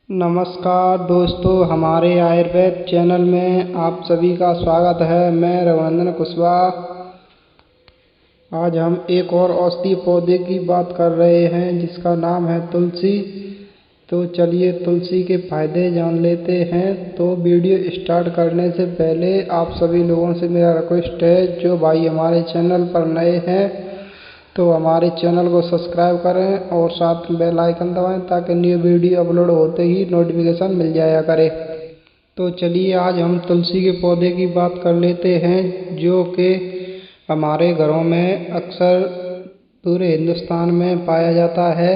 नमस्कार दोस्तों, हमारे आयुर्वेद चैनल में आप सभी का स्वागत है। मैं रघुनंदन कुशवाहा। आज हम एक और औषधीय पौधे की बात कर रहे हैं जिसका नाम है तुलसी। तो चलिए तुलसी के फायदे जान लेते हैं। तो वीडियो स्टार्ट करने से पहले आप सभी लोगों से मेरा रिक्वेस्ट है, जो भाई हमारे चैनल पर नए हैं तो हमारे चैनल को सब्सक्राइब करें और साथ में बेल आइकन दबाएं ताकि न्यू वीडियो अपलोड होते ही नोटिफिकेशन मिल जाया करे। तो चलिए आज हम तुलसी के पौधे की बात कर लेते हैं, जो कि हमारे घरों में अक्सर पूरे हिंदुस्तान में पाया जाता है।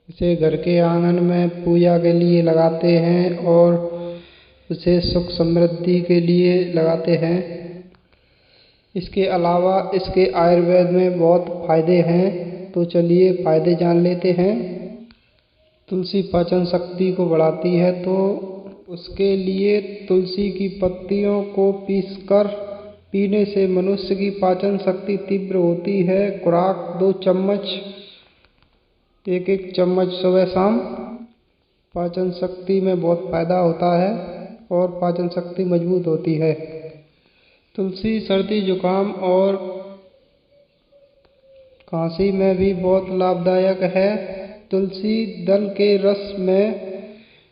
इसे घर के आंगन में पूजा के लिए लगाते हैं और इसे सुख समृद्धि के लिए लगाते हैं। इसके अलावा इसके आयुर्वेद में बहुत फायदे हैं। तो चलिए फायदे जान लेते हैं। तुलसी पाचन शक्ति को बढ़ाती है, तो उसके लिए तुलसी की पत्तियों को पीसकर पीने से मनुष्य की पाचन शक्ति तीव्र होती है। खुराक 2 चम्मच, एक चम्मच सुबह शाम। पाचन शक्ति में बहुत फायदा होता है और पाचन शक्ति मजबूत होती है। तुलसी सर्दी जुकाम और खांसी में भी बहुत लाभदायक है। तुलसी दल के रस में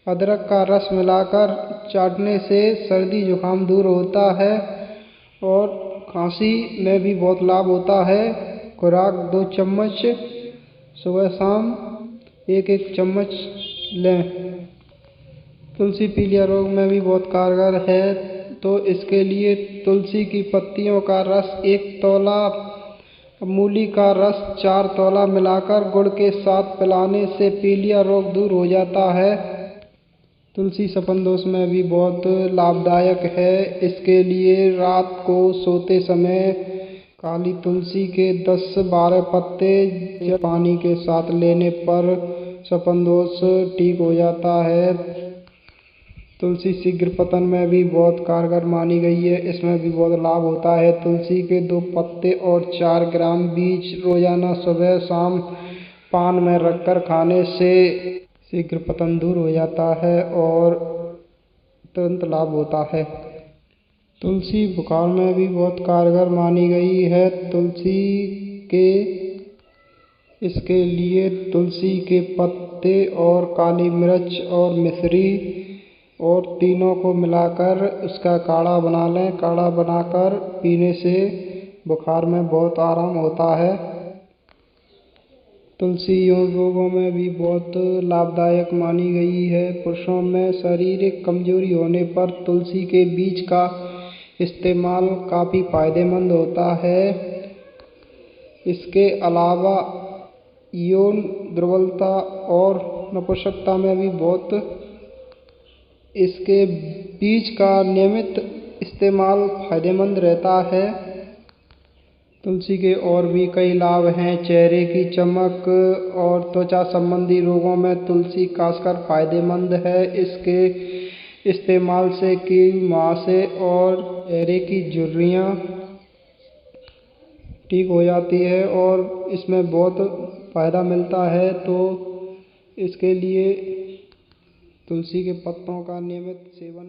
अदरक का रस मिलाकर चाटने से सर्दी जुकाम दूर होता है और खांसी में भी बहुत लाभ होता है। खुराक 2 चम्मच सुबह शाम, एक चम्मच लें। तुलसी पीलिया रोग में भी बहुत कारगर है। तो इसके लिए तुलसी की पत्तियों का रस 1 तोला, मूली का रस 4 तोला मिलाकर गुड़ के साथ पिलाने से पीलिया रोग दूर हो जाता है। तुलसी सपन दोष में भी बहुत लाभदायक है। इसके लिए रात को सोते समय काली तुलसी के 10-12 पत्ते पानी के साथ लेने पर सपन दोष ठीक हो जाता है। तुलसी शीघ्र पतन में भी बहुत कारगर मानी गई है। इसमें भी बहुत लाभ होता है। तुलसी के 2 पत्ते और 4 ग्राम बीज रोजाना सुबह शाम पान में रखकर खाने से शीघ्र पतन दूर हो जाता है और तुरंत लाभ होता है। तुलसी बुखार में भी बहुत कारगर मानी गई है। इसके लिए तुलसी के पत्ते और काली मिर्च और मिश्री और तीनों को मिलाकर उसका काढ़ा बना लें। काढ़ा बनाकर पीने से बुखार में बहुत आराम होता है। तुलसी यौन रोगों में भी बहुत लाभदायक मानी गई है। पुरुषों में शारीरिक कमजोरी होने पर तुलसी के बीज का इस्तेमाल काफ़ी फायदेमंद होता है। इसके अलावा यौन दुर्बलता और नपुंसकता में भी बहुत इसके बीज का नियमित इस्तेमाल फायदेमंद रहता है। तुलसी के और भी कई लाभ हैं। चेहरे की चमक और त्वचा संबंधी रोगों में तुलसी खासकर फायदेमंद है। इसके इस्तेमाल से कील, मुहासे और चेहरे की झुर्रियाँ ठीक हो जाती है और इसमें बहुत फायदा मिलता है। तो इसके लिए तुलसी के पत्तों का नियमित सेवन